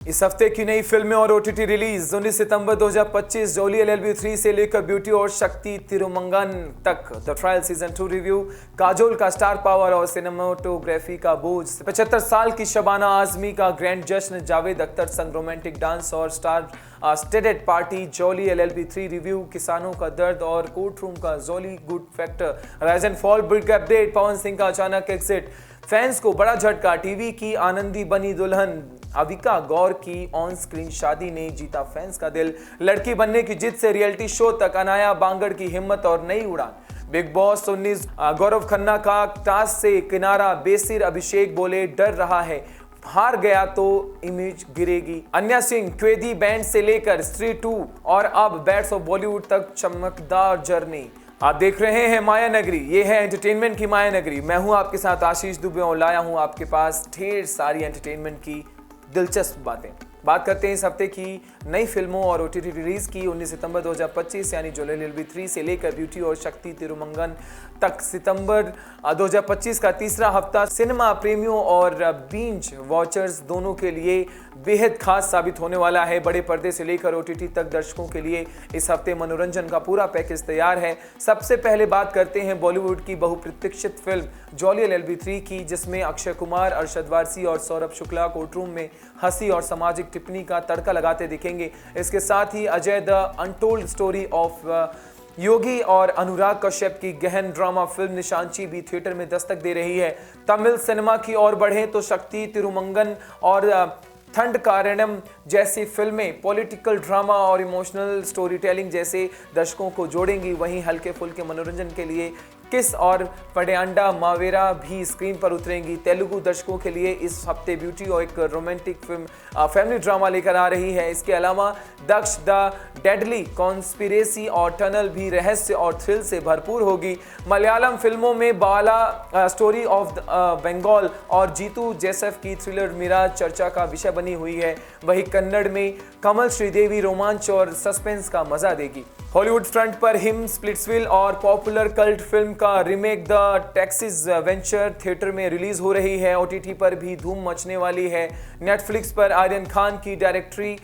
इस हफ्ते की नई फिल्में और ओटीटी रिलीज 19 सितंबर 2025 जोली एलएलबी 3 से लेकर ब्यूटी और शक्ति तिरुमंगन तक। The trial season 2 review, Kajol का स्टार पावर और सिनेमाटोग्राफी का बोझ, 75 साल की शबाना आजमी का ग्रैंड जश्न, जावेद अख्तर संग रोमांटिक डांस और star studded party, Jolly LLB 3 review, किसानों का दर्द और कोर्ट रूम का jolly good factor, rise and fall big update, Pawan Singh का अचानक एग्जिट, फैंस को बड़ा झटका, टीवी की आनंदी बनी दुल्हन, अविका गौर की ऑन स्क्रीन शादी ने जीता फैंस का दिल, लड़की बनने की जिद से रियलिटी शो तक, अनाया बांगड़ की हिम्मत और नई उड़ान, बिग बॉस 19, गौरव खन्ना का टास्क से किनारा, बेसिर अभिषेक बोले डर रहा है हार गया तो इमेज गिरेगी, अन्या सिंह क्वेदी बैंड से लेकर स्त्री 2 और अब बैट्स ऑफ बॉलीवुड तक चमकदार जर्नी। आप देख रहे हैं माया नगरी, ये है एंटरटेनमेंट की माया नगरी। मैं हूं आपके साथ आशीष दुबे और लाया हूं आपके पास ढेर सारी एंटरटेनमेंट की दिलचस्प बातें। बात करते हैं इस हफ्ते की नई फिल्मों और ओटीटी रिलीज की। 19 सितंबर 2025 यानी जोली एलएलबी 3 से लेकर ब्यूटी और शक्ति तिरुमंगन तक सितंबर 2025 का तीसरा हफ्ता सिनेमा प्रेमियों और बींज वॉचर्स दोनों के लिए बेहद खास साबित होने वाला है। बड़े पर्दे से लेकर ओटीटी तक दर्शकों के लिए इस हफ्ते मनोरंजन का पूरा पैकेज तैयार है। सबसे पहले बात करते हैं बॉलीवुड की बहुप्रतीक्षित फिल्म जोली एलएलबी 3 की, जिसमें अक्षय कुमार, अरशद वारसी और सौरभ शुक्ला कोर्टरूम में हंसी और सामाजिक टिप्पणी का तड़का लगाते दिखेंगे। इसके साथ ही Ajay the untold story of Yogi और अनुराग कश्यप की गहन ड्रामा फिल्म निशांची भी थिएटर में दस्तक दे रही है। तमिल सिनेमा की ओर बढ़ें तो शक्ति तिरुमंगन और थंड कारणम जैसी फिल्में पॉलिटिकल ड्रामा और इमोशनल स्टोरी टेलिंग जैसे दर्शकों को जोड़ेंगी। वहीं हल्के फुल्के मनोरंजन के लिए किस और पडेंडा मावेरा भी स्क्रीन पर उतरेंगी। तेलुगु दर्शकों के लिए इस हफ्ते ब्यूटी और एक रोमांटिक फिल्म फैमिली ड्रामा लेकर आ रही है। इसके अलावा दक्ष द डेडली कॉन्स्पिरेसी और टनल भी रहस्य और थ्रिल से भरपूर होगी। मलयालम फिल्मों में बाला स्टोरी ऑफ बंगाल और जीतू जोसेफ की थ्रिलर मिराज चर्चा का विषय बनी हुई है। वहीं कन्नड़ में कमल श्रीदेवी रोमांच और सस्पेंस का मजा देगी। हॉलीवुड फ्रंट पर हिम, स्प्लिट्सविल और पॉपुलर कल्ट फिल्म का remake the taxis venture theatre में रिलीज हो रही है। ओटीटी पर भी धूम मचने वाली है। नेटफ्लिक्स पर आर्यन खान की directory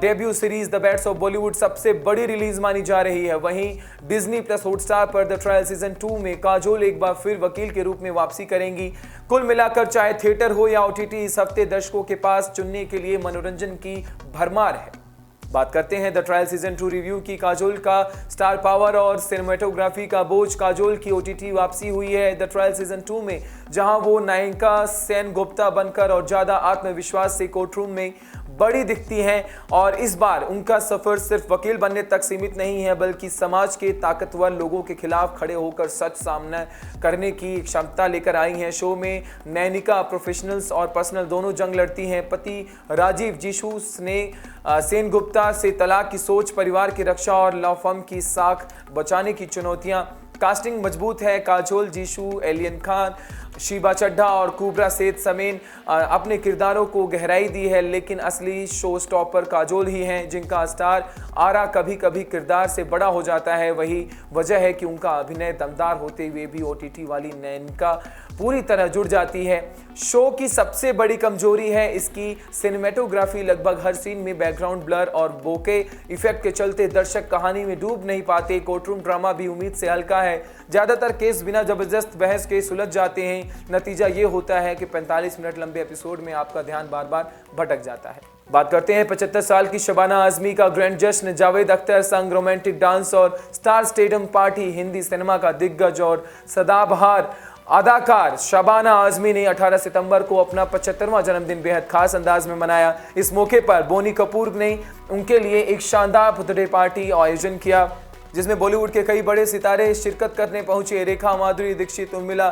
debut series the bats of Bollywood सबसे बड़ी रिलीज मानी जा रही है। वहीं डिज्नी प्लस हॉटस्टार पर द ट्रायल सीजन 2 में काजोल एक बार फिर वकील के रूप में वापसी करेंगी। कुल मिलाकर चाहे थिएटर हो या ओटीटी, इस हफ्ते दर्शकों के पास चुनने के लिए मनोरंजन की भरमार है। बात करते हैं द ट्रायल सीजन 2 रिव्यू की। काजोल का स्टार पावर और सिनेमेटोग्राफी का बोझ, काजोल की ओटीटी वापसी हुई है द ट्रायल सीजन 2 में, जहां वो नायिका सेन गुप्ता बनकर और ज्यादा आत्मविश्वास से कोर्टरूम में बड़ी दिखती हैं। और इस बार उनका सफर सिर्फ वकील बनने तक सीमित नहीं है, बल्कि समाज के ताकतवर लोगों के खिलाफ खड़े होकर सच सामना करने की क्षमता लेकर आई हैं। शो में नैनिका प्रोफेशनल्स और पर्सनल दोनों जंग लड़ती हैं। पति राजीव जीशु ने सेन गुप्ता से तलाक की सोच, परिवार की रक्षा और लॉ फर्म की साख बचाने की चुनौतियां। कास्टिंग मजबूत है। काजोल, जीशु, एलियन खान, शीबा चड्ढा और कुबरा सेठ समेत अपने किरदारों को गहराई दी है, लेकिन असली शो स्टॉपर काजोल ही हैं, जिनका स्टार आरा कभी कभी किरदार से बड़ा हो जाता है। वही वजह है कि उनका अभिनय दमदार होते हुए भी ओटीटी वाली नैनिका पूरी तरह जुड़ जाती है। शो की सबसे बड़ी कमजोरी है इसकी सिनेमेटोग्राफी। लगभग हर सीन में बैकग्राउंड ब्लर और बोके इफेक्ट के चलते दर्शक कहानी में डूब नहीं पाते। कोर्टरूम ड्रामा भी उम्मीद से हल्का है। ज्यादातर केस बिना जबरदस्त बहस के सुलझ जाते हैं। नतीजा ये होता है कि 45 मिनट लंबे एपिसोड में आपका ध्यान बार बार भटक जाता है। बात करते हैं 75 साल की शबाना आजमी का ग्रैंड जश्न, जावेद अख्तर संग रोमांटिक डांस और star stadium party. Hindi cinema का दिग्गज और सदाबहार अदाकार शबाना आजमी ने 18 सितंबर को अपना 75वां जन्मदिन बेहद खास अंदाज में मनाया। इस मौके पर बोनी कपूर ने उनके लिए एक शानदार बर्थडे पार्टी आयोजन किया, जिसमें बॉलीवुड के कई बड़े सितारे शिरकत करने पहुंचे। रेखा माधुरी दीक्षित, उर्मिला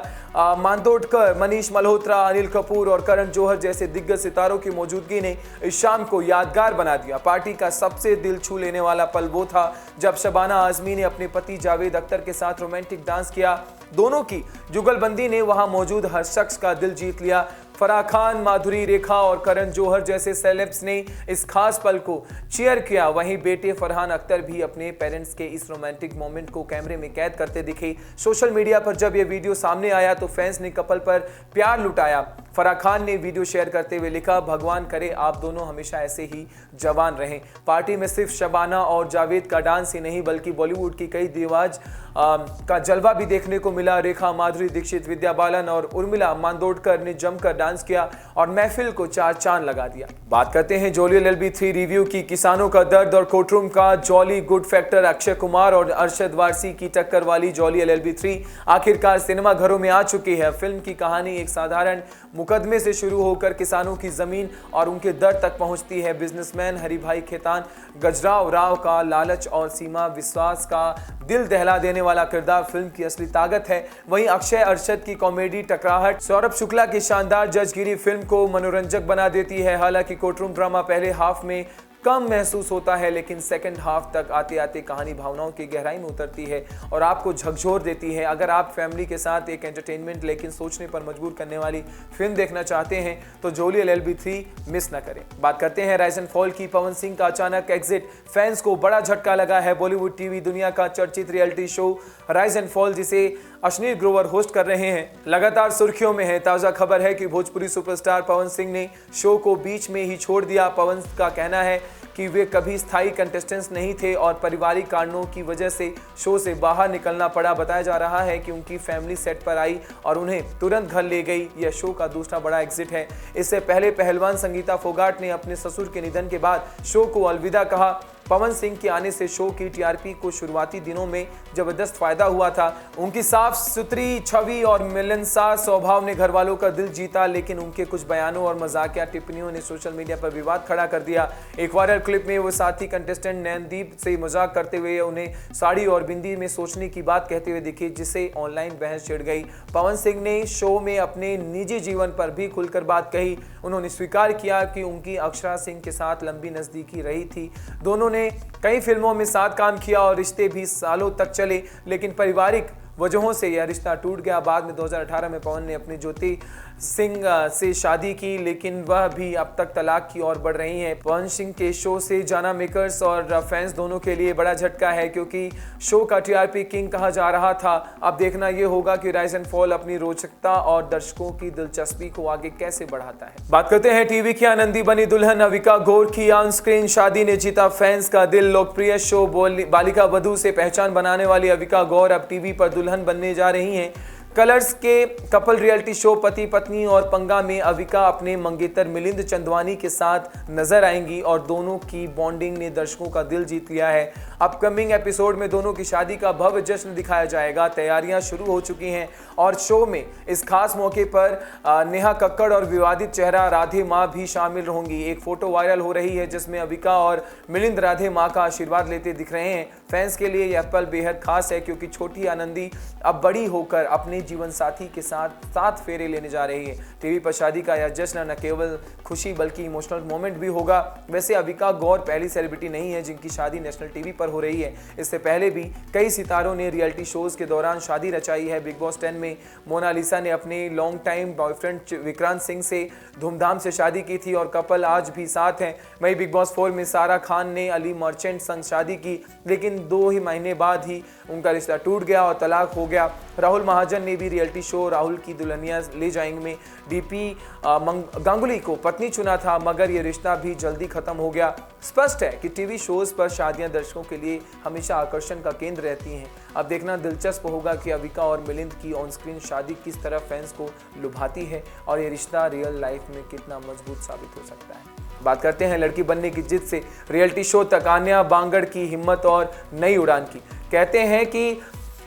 मातोंडकर, मनीष मल्होत्रा, अनिल कपूर और करण जौहर जैसे दिग्गज सितारों की मौजूदगी ने इस शाम को यादगार बना दिया। पार्टी का सबसे दिल छू लेने वाला पल वो था जब शबाना आजमी ने अपने पति जावेद अख्तर के साथ रोमांटिक डांस किया। दोनों की जुगलबंदी ने वहां मौजूद हर शख्स का दिल जीत लिया। फराह खान, माधुरी, रेखा और करण जौहर जैसे सेलेब्स ने इस खास पल को चीयर किया। वहीं बेटे फरहान अख्तर भी अपने पेरेंट्स के इस रोमांटिक मोमेंट को कैमरे में कैद करते दिखे। सोशल मीडिया पर जब यह वीडियो सामने आया तो फैंस ने कपल पर प्यार लुटाया। फराह खान ने वीडियो शेयर करते हुए लिखा, भगवान करे आप दोनों हमेशा ऐसे ही जवान रहें। पार्टी में सिर्फ शबाना और जावेद का डांस ही नहीं बल्कि बॉलीवुड की कई दीवाज का जलवा भी देखने को मिला। रेखा, माधुरी दीक्षित, विद्या बालन और उर्मिला मातोंडकर ने जमकर डांस किया और महफिल को चार चांद लगा दिया। बात करते हैं जोली एलएलबी 3 रिव्यू की। किसानों का दर्द और कोर्टरूम का jolly good factor. Akshay Kumar और अरशद वारसी की टक्कर वाली जॉली एलएलबी 3 आखिरकार सिनेमा घरों में आ चुकी है। फिल्म की कहानी एक साधारण मुकदमे से शुरू होकर किसानों की जमीन और उनके दर्द तक पहुंचती है। बिजनेसमैन हरिभाई खेतान, गजराव राव का लालच और सीमा विश्वास का दिल दहला देने वाला किरदार फिल्म की असली ताकत है। वहीं अक्षय अरशद की कॉमेडी टकराहट, सौरभ शुक्ला की शानदार जजगिरी फिल्म को मनोरंजक बना देती है। हालांकि कोर्टरूम ड्रामा पहले हाफ में कम महसूस होता है, लेकिन सेकंड हाफ तक आते आते कहानी भावनाओं की गहराई में उतरती है और आपको झकझोर देती है। अगर आप फैमिली के साथ एक एंटरटेनमेंट लेकिन सोचने पर मजबूर करने वाली फिल्म देखना चाहते हैं तो जोली एलएलबी 3 मिस न करें। बात करते हैं राइज एंड फॉल की। पवन सिंह का अचानक एग्जिट, फैंस को बड़ा झटका लगा है। बॉलीवुड टीवी दुनिया का चर्चित reality show rise and fall, जिसे अश्नीर ग्रोवर होस्ट कर रहे हैं, लगातार सुर्खियों में है। ताजा खबर है कि भोजपुरी सुपरस्टार पवन सिंह ने शो को बीच में ही छोड़ दिया। पवन का कहना है कि वे कभी स्थायी कंटेस्टेंट्स नहीं थे और पारिवारिक कारणों की वजह से शो से बाहर निकलना पड़ा। बताया जा रहा है कि उनकी फैमिली सेट पर आई और उन्हें तुरंत घर ले गई। यह शो का दूसरा बड़ा एग्जिट है। इससे पहले पहलवान संगीता फोगाट ने अपने ससुर के निधन के बाद शो को अलविदा कहा। पवन सिंह के आने से शो की टीआरपी को शुरुआती दिनों में जबरदस्त फायदा हुआ था। उनकी साफ सुथरी छवि और मिलनसार स्वभाव ने घर वालों का दिल जीता, लेकिन उनके कुछ बयानों और मजाकिया टिप्पणियों ने सोशल मीडिया पर विवाद खड़ा कर दिया। एक वायरल क्लिप में वो साथी कंटेस्टेंट नैनदीप से मजाक करते हुए उन्हें साड़ी और बिंदी में सोचने की बात कहते हुए दिखे, जिससे ऑनलाइन बहस छिड़ गई। पवन सिंह ने शो में अपने निजी जीवन पर भी खुलकर बात कही। उन्होंने स्वीकार किया कि उनकी अक्षरा सिंह के साथ लंबी नजदीकी रही थी। दोनों ने कई फिल्मों में साथ काम किया और रिश्ते भी सालों तक चले, लेकिन पारिवारिक वजहों से यह रिश्ता टूट गया। बाद में 2018 में पवन ने अपनी ज्योति सिंह से शादी की, लेकिन वह भी अब तक तलाक की ओर बढ़ रही हैं। पवन सिंह के शो से जाना मेकर्स और फैंस दोनों के लिए बड़ा झटका है, क्योंकि शो का टीआरपी किंग कहा जा रहा था। अब देखना यह होगा कि राइज एंड फॉल अपनी रोचकता और दर्शकों की दिलचस्पी को आगे कैसे बढ़ाता है। बात करते हैं टीवी की आनंदी बनी दुल्हन अविका गौर की। ऑन स्क्रीन शादी ने जीता फैंस का दिल। लोकप्रिय शो बालिका वधू से पहचान बनाने वाली अविका गौर अब टीवी पर दुल्हन बनने जा रही हैं। कलर्स के कपल रियलिटी शो पति पत्नी और पंगा में अविका अपने मंगेतर मिलिंद चंदवानी के साथ नजर आएंगी और दोनों की बॉन्डिंग ने दर्शकों का दिल जीत लिया है। अपकमिंग एपिसोड में दोनों की शादी का भव्य जश्न दिखाया जाएगा। तैयारियां शुरू हो चुकी हैं और शो में इस खास मौके पर नेहा कक्कड़ और विवादित चेहरा राधे माँ भी शामिल होंगी। एक फोटो वायरल हो रही है जिसमें अविका और मिलिंद राधे माँ का आशीर्वाद लेते दिख रहे हैं। फैंस के लिए यह पल बेहद खास है, क्योंकि छोटी आनंदी अब बड़ी होकर अपने जीवन साथी के साथ 7 फेरे लेने जा रही है। टीवी पर शादी का यह जश्न न केवल खुशी बल्कि इमोशनल मोमेंट भी होगा। वैसे अविका गौर पहली सेलिब्रिटी नहीं है जिनकी शादी नेशनल टीवी पर हो रही है। इससे पहले भी कई सितारों ने रियलिटी शोज के दौरान शादी रचाई है। बिग बॉस 10 में मोनालिसा ने अपने long time boyfriend Vikrant Singh से धूमधाम से शादी की थी और कपल आज भी साथ हैं। वहीं बिग बॉस 4 में सारा खान ने अली मर्चेंट संग शादी की, लेकिन 2 ही महीने बाद ही उनका रिश्ता टूट गया और तलाक हो गया। राहुल महाजन ने भी रियलिटी शो राहुल की दुल्हनिया ले जाएंगे में डीपी गांगुली को पत्नी चुना था, मगर ये रिश्ता भी जल्दी खत्म हो गया। स्पष्ट है कि टीवी शोज पर शादियां दर्शकों के लिए हमेशा आकर्षण का केंद्र रहती हैं। अब देखना दिलचस्प होगा कि अविका और मिलिंद की ऑन स्क्रीन शादी किस तरह फैंस को लुभाती है और ये रिश्ता रियल लाइफ में कितना मजबूत साबित हो सकता है। बात करते हैं लड़की बनने की जिद से रियलिटी शो तक आन्या बांगड़ की हिम्मत और नई उड़ान की। कहते हैं कि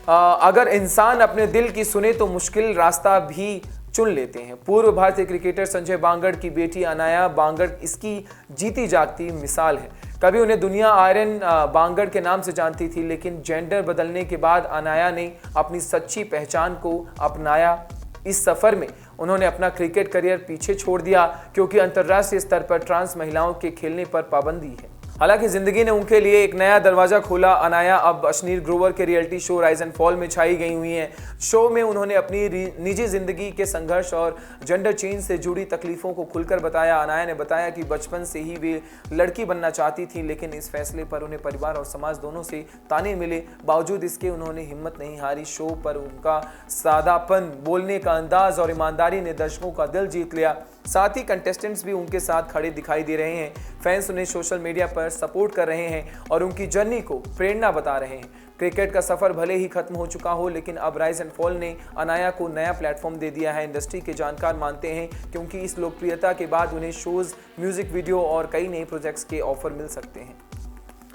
अगर इंसान अपने दिल की सुने तो मुश्किल रास्ता भी चुन लेते हैं। पूर्व भारतीय क्रिकेटर संजय बांगड़ की बेटी अनाया बांगड़ इसकी जीती जागती मिसाल है। कभी उन्हें दुनिया आयरन बांगड़ के नाम से जानती थी, लेकिन जेंडर बदलने के बाद अनाया ने अपनी सच्ची पहचान को अपनाया। इस सफर में उन्होंने अपना क्रिकेट करियर पीछे छोड़ दिया, क्योंकि अंतर्राष्ट्रीय स्तर पर ट्रांस महिलाओं के खेलने पर पाबंदी है। हालांकि जिंदगी ने उनके लिए एक नया दरवाजा खोला। अनाया अब अश्नीर ग्रोवर के reality show rise and fall में छाई गई हुई हैं। शो में उन्होंने अपनी निजी जिंदगी के संघर्ष और जेंडर चेंज से जुड़ी तकलीफों को खुलकर बताया। अनाया ने बताया कि बचपन से ही वे लड़की बनना चाहती थी, लेकिन इस फैसले पर उन्हें परिवार और समाज दोनों से ताने मिले। बावजूद इसके उन्होंने हिम्मत नहीं हारी। शो पर उनका सादापन, बोलने का अंदाज और ईमानदारी ने दर्शकों का दिल जीत लिया। साथ ही कंटेस्टेंट्स भी उनके साथ खड़े दिखाई दे रहे हैं। फैंस उन्हें सोशल मीडिया पर सपोर्ट कर रहे हैं और उनकी जर्नी को प्रेरणा बता रहे हैं। क्रिकेट का सफर भले ही खत्म हो चुका हो, लेकिन अब राइज एंड फॉल ने अनाया को नया प्लेटफॉर्म दे दिया है। इंडस्ट्री के जानकार मानते हैं क्योंकि इस लोकप्रियता के बाद उन्हें शोज, म्यूजिक वीडियो और कई नए प्रोजेक्ट्स के ऑफर मिल सकते हैं।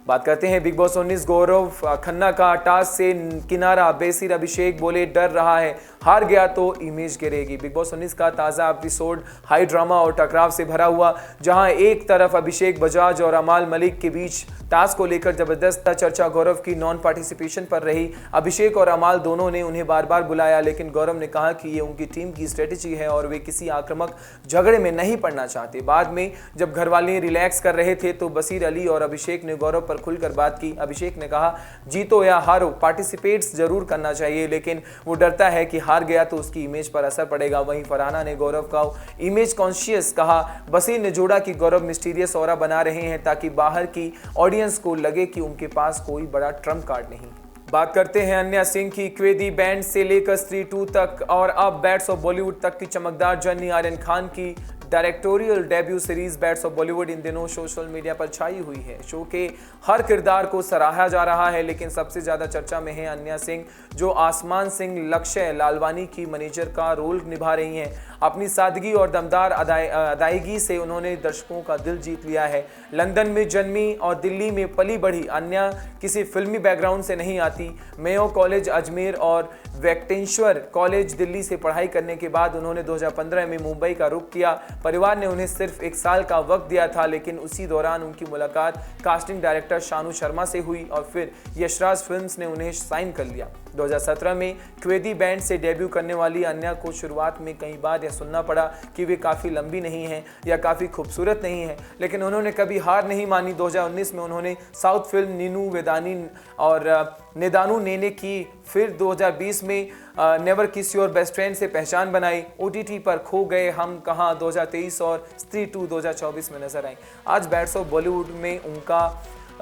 बात करते हैं बिग बॉस 19 गौरव खन्ना का टास्क से किनारा। बेसिर अभिषेक बोले डर रहा है, हार गया तो इमेज गिरेगी। बिग बॉस 19 का ताज़ा एपिसोड हाई ड्रामा और टकराव से भरा हुआ, जहां एक तरफ अभिषेक बजाज और अमाल मलिक के बीच टास्क को लेकर जबरदस्त चर्चा गौरव की नॉन पार्टिसिपेशन पर रही। अभिषेक और अमाल दोनों ने उन्हें बार बार बुलाया, लेकिन गौरव ने कहा कि ये उनकी टीम की स्ट्रेटेजी है और वे किसी आक्रामक झगड़े में नहीं पड़ना चाहते। बाद में जब घरवाले रिलैक्स कर रहे थे तो बसीर अली और अभिषेक ने गौरव पर खुलकर बात की। अभिषेक ने कहा, जीतो या हारो पार्टिसिपेट्स जरूर करना चाहिए, लेकिन वो डरता है कि हार गया तो उसकी इमेज पर असर पड़ेगा। वहीं फरहाना ने गौरव का इमेज कॉन्शियस कहा। बसीर ने जोड़ा कि गौरव मिस्टीरियस ऑरा बना रहे हैं ताकि बाहर की ऑडियंस को लगे कि उनके पास कोई बड़ा ट्रम्प कार्ड नहीं। बात करते हैं अन्या सिंह की। क्वेदी बैंड से लेकर स्त्री 2 तक और अब बैट्स ऑफ बॉलीवुड तक की चमकदार जर्नी। आर्यन खान की directorial debut series Bads of Bollywood इन दिनों सोशल मीडिया पर छाई हुई है। शो के हर किरदार को सराहा जा रहा है, लेकिन सबसे ज्यादा चर्चा में है अन्या सिंह, जो आसमान सिंह लक्ष्य लालवानी की मैनेजर का रोल निभा रही हैं। अपनी सादगी और दमदार अदायगी से उन्होंने दर्शकों का दिल जीत लिया है। लंदन में जन्मी और दिल्ली में पली बढ़ी अन्या किसी फिल्मी बैकग्राउंड से नहीं आती। मेयो कॉलेज अजमेर और वेंकटेश्वर कॉलेज दिल्ली से पढ़ाई करने के बाद उन्होंने 2015 में मुंबई का रुख किया। परिवार ने उन्हें सिर्फ 1 साल का वक्त दिया था, लेकिन उसी दौरान उनकी मुलाकात कास्टिंग डायरेक्टर शानू शर्मा से हुई और फिर यशराज फिल्म्स ने उन्हें साइन कर लिया। 2017 में क्वेदी बैंड से डेब्यू करने वाली अन्या को शुरुआत में कई बार यह सुनना पड़ा कि वे काफ़ी लंबी नहीं हैं या काफ़ी खूबसूरत नहीं हैं, लेकिन उन्होंने कभी हार नहीं मानी। 2019 में उन्होंने साउथ फिल्म नीनू वेदानी और नेदानू नेने की, फिर 2020 में नेवर किस योर बेस्ट फ्रेंड से पहचान बनाई। OTT पर खो गए हम कहाँ 2023 और स्त्री 2 2024 में नजर आई। आज बैट्स ऑफ बॉलीवुड में उनका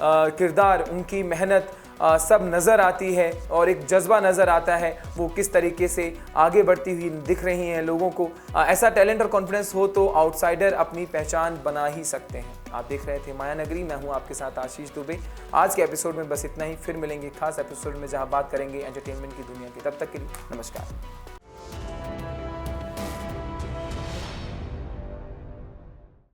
किरदार, उनकी मेहनत सब नज़र आती है और एक जज्बा नज़र आता है, वो किस तरीके से आगे बढ़ती हुई दिख रही हैं लोगों को। ऐसा टैलेंट और कॉन्फिडेंस हो तो आउटसाइडर अपनी पहचान बना ही सकते हैं। आप देख रहे थे माया नगरी, मैं हूं आपके साथ आशीष दुबे। आज के एपिसोड में बस इतना ही, फिर मिलेंगे खास एपिसोड में जहां बात करेंगे एंटरटेनमेंट की दुनिया की। तब तक के लिए नमस्कार।